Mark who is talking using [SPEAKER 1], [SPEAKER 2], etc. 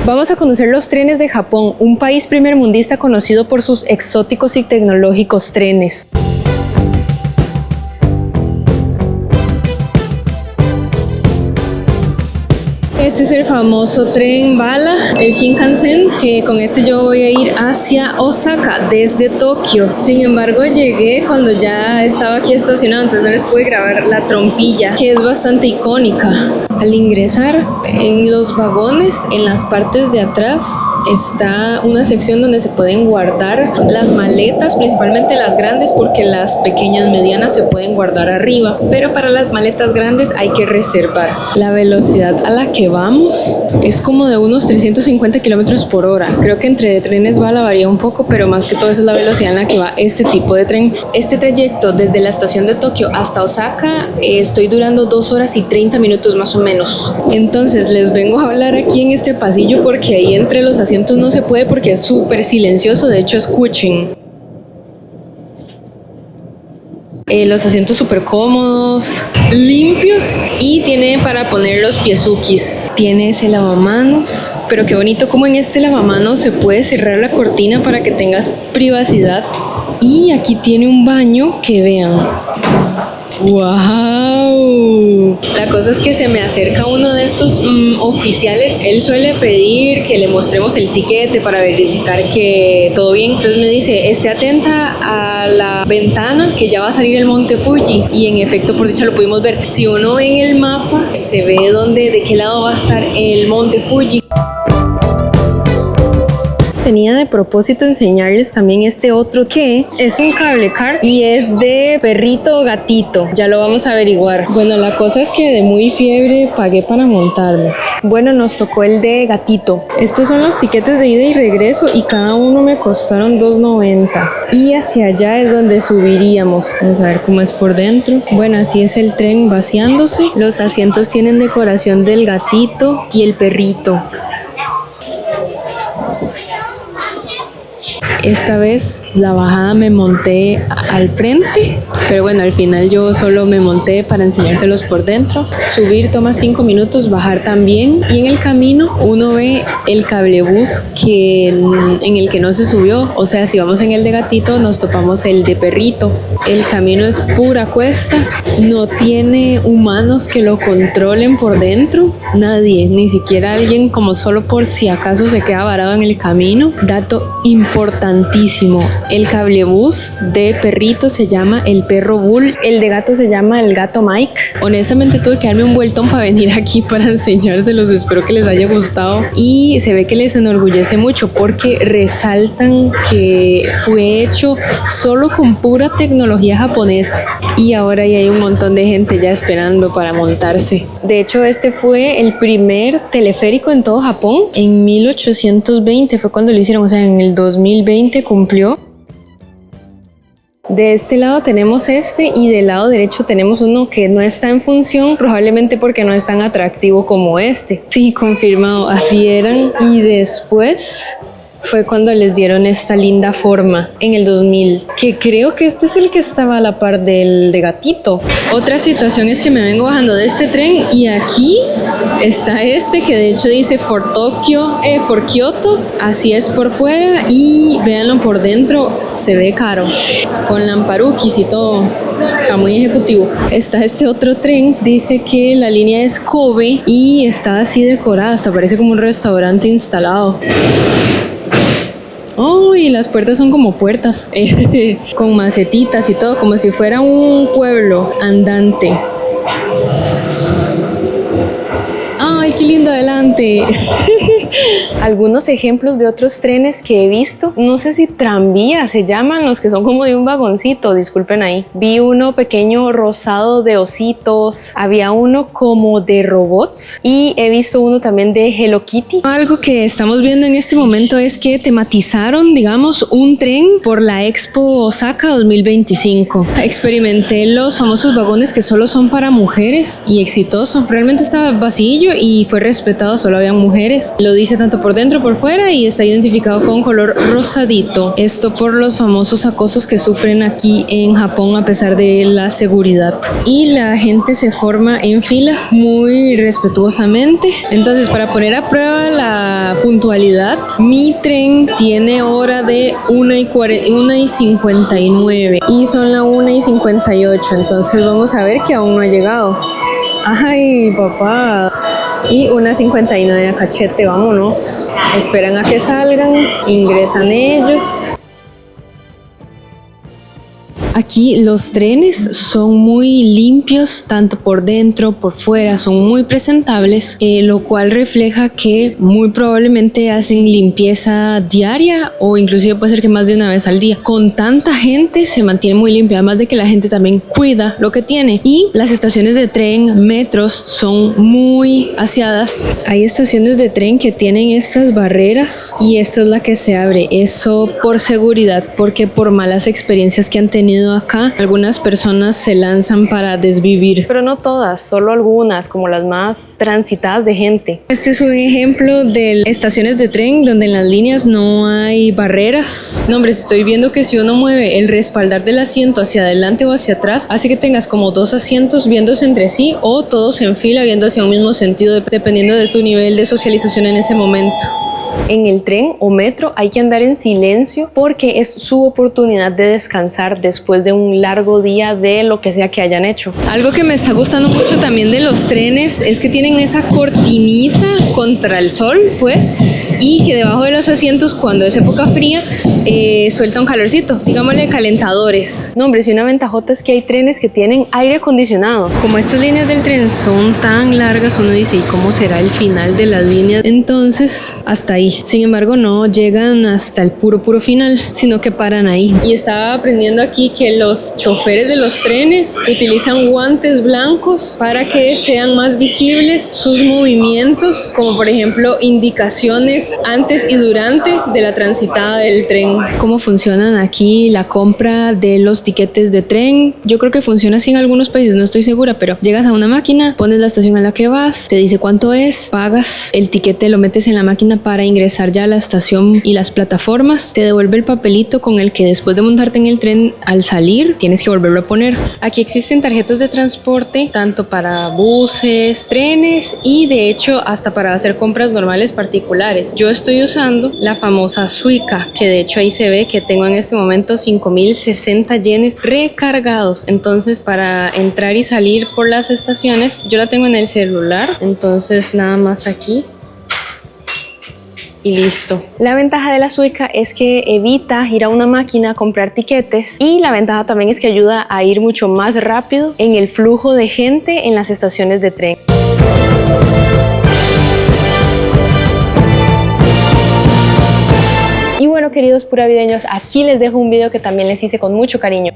[SPEAKER 1] Vamos a conocer los trenes de Japón, un país primermundista conocido por sus exóticos y tecnológicos trenes. Este es el famoso tren bala, el Shinkansen, que con este yo voy a ir hacia Osaka desde Tokio. Sin embargo, llegué cuando ya estaba aquí estacionado, entonces no les pude grabar la trompilla, que es bastante icónica. Al ingresar en los vagones, en las partes de atrás, está una sección donde se pueden guardar las maletas, principalmente las grandes, porque las pequeñas, medianas se pueden guardar arriba, pero para las maletas grandes hay que reservar. La velocidad a la que vamos es como de unos 350 kilómetros por hora. Creo que entre trenes bala varía un poco, pero más que todo esa es la velocidad en la que va este tipo de tren. Este trayecto desde la estación de Tokio hasta Osaka estoy durando 2 horas y 30 minutos más o menos. Entonces les vengo a hablar aquí en este pasillo porque ahí entre los asientos no se puede porque es súper silencioso. De hecho, escuchen. Los asientos súper cómodos, limpios, y tiene para poner los piezukis. Tiene ese lavamanos, pero qué bonito como en este lavamanos se puede cerrar la cortina para que tengas privacidad. Y aquí tiene un baño que vean. ¡Wow! La cosa es que se me acerca uno de estos oficiales. Él suele pedir que le mostremos el tiquete para verificar que todo bien. Entonces me dice, esté atenta a la ventana que ya va a salir el monte Fuji. Y en efecto, por dicha lo pudimos ver. Si uno ve en el mapa, se ve de qué lado va a estar el monte Fuji. Tenía de propósito enseñarles también este otro que es un cable car y es de perrito o gatito. Ya lo vamos a averiguar. Bueno, la cosa es que de muy fiebre pagué para montarme. Bueno, nos tocó el de gatito. Estos son los tiquetes de ida y regreso y cada uno me costaron $2.90. Y hacia allá es donde subiríamos. Vamos a ver cómo es por dentro. Bueno, así es el tren vaciándose. Los asientos tienen decoración del gatito y el perrito. Esta vez la bajada me monté al frente, pero bueno, al final yo solo me monté para enseñárselos por dentro. Subir toma 5 minutos, bajar también, y en el camino uno ve el cablebús en el que no se subió. O sea, si vamos en el de gatito nos topamos el de perrito. El camino es pura cuesta, no tiene humanos que lo controlen por dentro, nadie, ni siquiera alguien como solo por si acaso se queda varado en el camino. Dato importantísimo, el cablebús de perrito se llama el perro Bull, el de gato se llama el gato Mike. Honestamente tuve que darme un vueltón para venir aquí para enseñárselos, espero que les haya gustado, y se ve que les enorgullece mucho porque resaltan que fue hecho solo con pura tecnología japonesa y ahora ya hay un montón de gente ya esperando para montarse. De hecho, este fue el primer teleférico en todo Japón. En 1820 fue cuando lo hicieron, o sea, en el 2020 cumplió. De este lado tenemos este y del lado derecho tenemos uno que no está en función, probablemente porque no es tan atractivo como este. Sí, confirmado, así eran. Y después fue cuando les dieron esta linda forma en el 2000, que creo que este es el que estaba a la par del de gatito. Otra situación es que me vengo bajando de este tren y aquí está este que de hecho dice for Kyoto, así es por fuera y véanlo por dentro, se ve caro, con lamparukis y todo, está muy ejecutivo. Está este otro tren, dice que la línea es Kobe y está así decorada, hasta parece como un restaurante instalado. Oh, y las puertas son como puertas con macetitas y todo, como si fuera un pueblo andante. ¡Ay, qué lindo adelante! Algunos ejemplos de otros trenes que he visto, no sé si tranvías se llaman, los que son como de un vagoncito, disculpen ahí. Vi uno pequeño rosado de ositos, había uno como de robots y he visto uno también de Hello Kitty. Algo que estamos viendo en este momento es que tematizaron, digamos, un tren por la Expo Osaka 2025. Experimenté los famosos vagones que solo son para mujeres y exitoso. Realmente estaba vacío y fue respetado, solo habían mujeres. Lo dice tanto por dentro como por fuera y está identificado con color rosadito. Esto por los famosos acosos que sufren aquí en Japón a pesar de la seguridad. Y la gente se forma en filas muy respetuosamente. Entonces, para poner a prueba la puntualidad, mi tren tiene hora de 1:59 y son las 1:58. Entonces vamos a ver que aún no ha llegado. Ay, papá. Y 1:59 a cachete, vámonos. Esperan a que salgan, ingresan ellos. Aquí los trenes son muy limpios, tanto por dentro, por fuera, son muy presentables, lo cual refleja que muy probablemente hacen limpieza diaria o inclusive puede ser que más de una vez al día. Con tanta gente se mantiene muy limpio, además de que la gente también cuida lo que tiene. Y las estaciones de tren, metros, son muy aseadas. Hay estaciones de tren que tienen estas barreras y esta es la que se abre. Eso por seguridad, porque por malas experiencias que han tenido acá, algunas personas se lanzan para desvivir, pero no todas, solo algunas, como las más transitadas de gente. Este es un ejemplo de estaciones de tren donde en las líneas no hay barreras. No, hombre, estoy viendo que si uno mueve el respaldar del asiento hacia adelante o hacia atrás, hace que tengas como dos asientos viéndose entre sí o todos en fila viendo hacia un mismo sentido, dependiendo de tu nivel de socialización en ese momento. En el tren o metro hay que andar en silencio porque es su oportunidad de descansar después de un largo día de lo que sea que hayan hecho. Algo que me está gustando mucho también de los trenes es que tienen esa cortinita contra el sol, pues, y que debajo de los asientos, cuando es época fría, suelta un calorcito, digámosle calentadores. No, hombre, si una ventajota es que hay trenes que tienen aire acondicionado. Como estas líneas del tren son tan largas, uno dice, ¿y cómo será el final de las líneas? Entonces, hasta ahí. Sin embargo, no llegan hasta el puro final, sino que paran ahí. Y estaba aprendiendo aquí que los choferes de los trenes utilizan guantes blancos para que sean más visibles sus movimientos, como por ejemplo indicaciones antes y durante de la transitada del tren. ¿Cómo funcionan aquí la compra de los tiquetes de tren? Yo creo que funciona así en algunos países, no estoy segura, pero llegas a una máquina, pones la estación a la que vas, te dice cuánto es, pagas, el tiquete lo metes en la máquina para ingresar ya a la estación y las plataformas, te devuelve el papelito con el que después de montarte en el tren, al salir tienes que volverlo a poner. Aquí existen tarjetas de transporte tanto para buses, trenes y de hecho hasta para hacer compras normales particulares. Yo estoy usando la famosa Suica, que de hecho ahí se ve que tengo en este momento 5.060 yenes recargados. Entonces, para entrar y salir por las estaciones, yo la tengo en el celular, entonces nada más aquí y listo. La ventaja de la Suica es que evita ir a una máquina a comprar tiquetes y la ventaja también es que ayuda a ir mucho más rápido en el flujo de gente en las estaciones de tren. Y bueno, queridos puravideños, aquí les dejo un video que también les hice con mucho cariño.